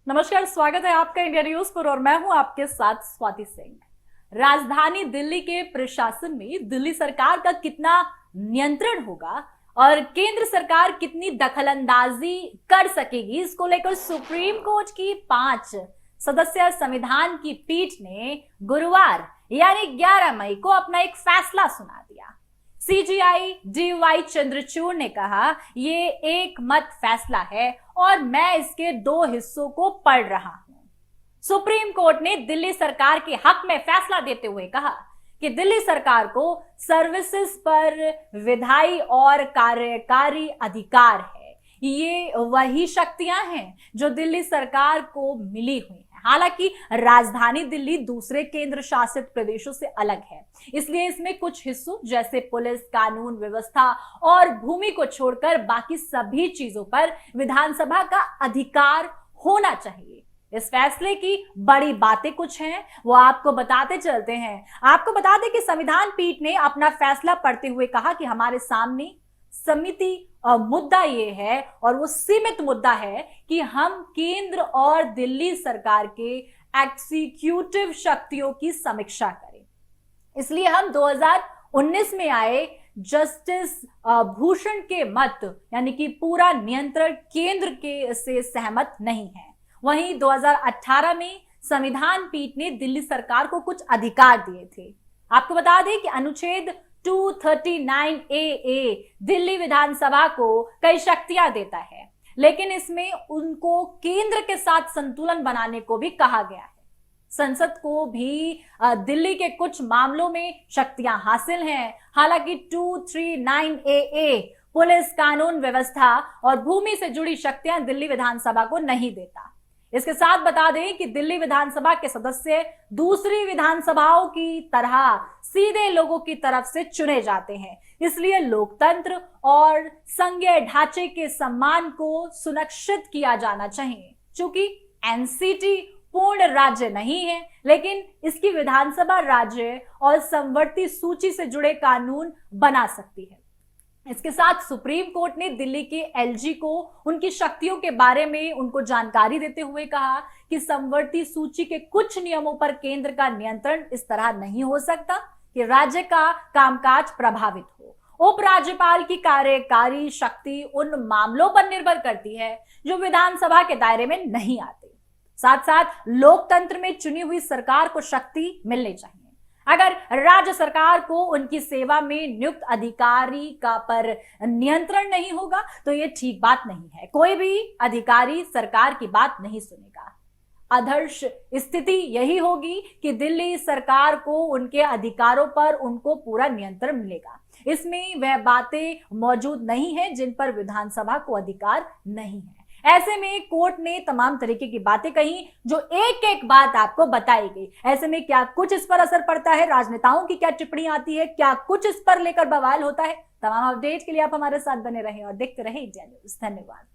नमस्कार, स्वागत है आपका इंडिया न्यूज पर और मैं हूं आपके साथ स्वाति सिंह। राजधानी दिल्ली के प्रशासन में दिल्ली सरकार का कितना नियंत्रण होगा और केंद्र सरकार कितनी दखलंदाजी कर सकेगी, इसको लेकर सुप्रीम कोर्ट की 5 सदस्यीय संविधान की पीठ ने गुरुवार यानी 11 मई को अपना एक फैसला सुना दिया। सीजीआई डीवाई चंद्रचूड़ ने कहा, ये एक मत फैसला है और मैं इसके 2 हिस्सों को पढ़ रहा हूं। सुप्रीम कोर्ट ने दिल्ली सरकार के हक में फैसला देते हुए कहा कि दिल्ली सरकार को सर्विसेज पर विधायी और कार्यकारी अधिकार है। ये वही शक्तियां हैं जो दिल्ली सरकार को मिली हुई हैं। हालांकि राजधानी दिल्ली दूसरे केंद्र शासित प्रदेशों से अलग है, इसलिए इसमें कुछ हिस्सों जैसे पुलिस, कानून व्यवस्था और भूमि को छोड़कर बाकी सभी चीजों पर विधानसभा का अधिकार होना चाहिए। इस फैसले की बड़ी बातें कुछ हैं, वो आपको बताते चलते हैं। आपको बता दें कि संविधान पीठ ने अपना फैसला पढ़ते हुए कहा कि हमारे सामने समिति मुद्दा ये है और वो सीमित मुद्दा है कि हम केंद्र और दिल्ली सरकार के एग्जीक्यूटिव शक्तियों की समीक्षा करें। इसलिए हम 2019 में आए जस्टिस भूषण के मत यानी कि पूरा नियंत्रण केंद्र के से सहमत नहीं है। वहीं 2018 में संविधान पीठ ने दिल्ली सरकार को कुछ अधिकार दिए थे। आपको बता दें कि अनुच्छेद 239A दिल्ली विधानसभा को कई शक्तियां देता है, लेकिन इसमें उनको केंद्र के साथ संतुलन बनाने को भी कहा गया है। संसद को भी दिल्ली के कुछ मामलों में शक्तियां हासिल हैं। हालांकि 239AA पुलिस, कानून व्यवस्था और भूमि से जुड़ी शक्तियां दिल्ली विधानसभा को नहीं देता। इसके साथ बता दें कि दिल्ली विधानसभा के सदस्य दूसरी विधानसभाओं की तरह सीधे लोगों की तरफ से चुने जाते हैं। इसलिए लोकतंत्र और संघीय ढांचे के सम्मान को सुनिश्चित किया जाना चाहिए। चूंकि एनसीटी पूर्ण राज्य नहीं है, लेकिन इसकी विधानसभा राज्य और समवर्ती सूची से जुड़े कानून बना सकती है। इसके साथ सुप्रीम कोर्ट ने दिल्ली के एलजी को उनकी शक्तियों के बारे में उनको जानकारी देते हुए कहा कि समवर्ती सूची के कुछ नियमों पर केंद्र का नियंत्रण इस तरह नहीं हो सकता कि राज्य का कामकाज प्रभावित हो। उपराज्यपाल की कार्यकारी शक्ति उन मामलों पर निर्भर करती है जो विधानसभा के दायरे में नहीं आते। साथ साथ लोकतंत्र में चुनी हुई सरकार को शक्ति मिलनी चाहिए। अगर राज्य सरकार को उनकी सेवा में नियुक्त अधिकारी का पर नियंत्रण नहीं होगा तो ये ठीक बात नहीं है। कोई भी अधिकारी सरकार की बात नहीं सुनेगा। आदर्श स्थिति यही होगी कि दिल्ली सरकार को उनके अधिकारों पर उनको पूरा नियंत्रण मिलेगा। इसमें वह बातें मौजूद नहीं है जिन पर विधानसभा को अधिकार नहीं है। ऐसे में कोर्ट ने तमाम तरीके की बातें कही, जो एक एक बात आपको बताई गई। ऐसे में क्या कुछ इस पर असर पड़ता है, राजनेताओं की क्या टिप्पणी आती है, क्या कुछ इस पर लेकर बवाल होता है। तमाम अपडेट के लिए आप हमारे साथ बने रहें और देखते रहें इंडिया न्यूज। धन्यवाद।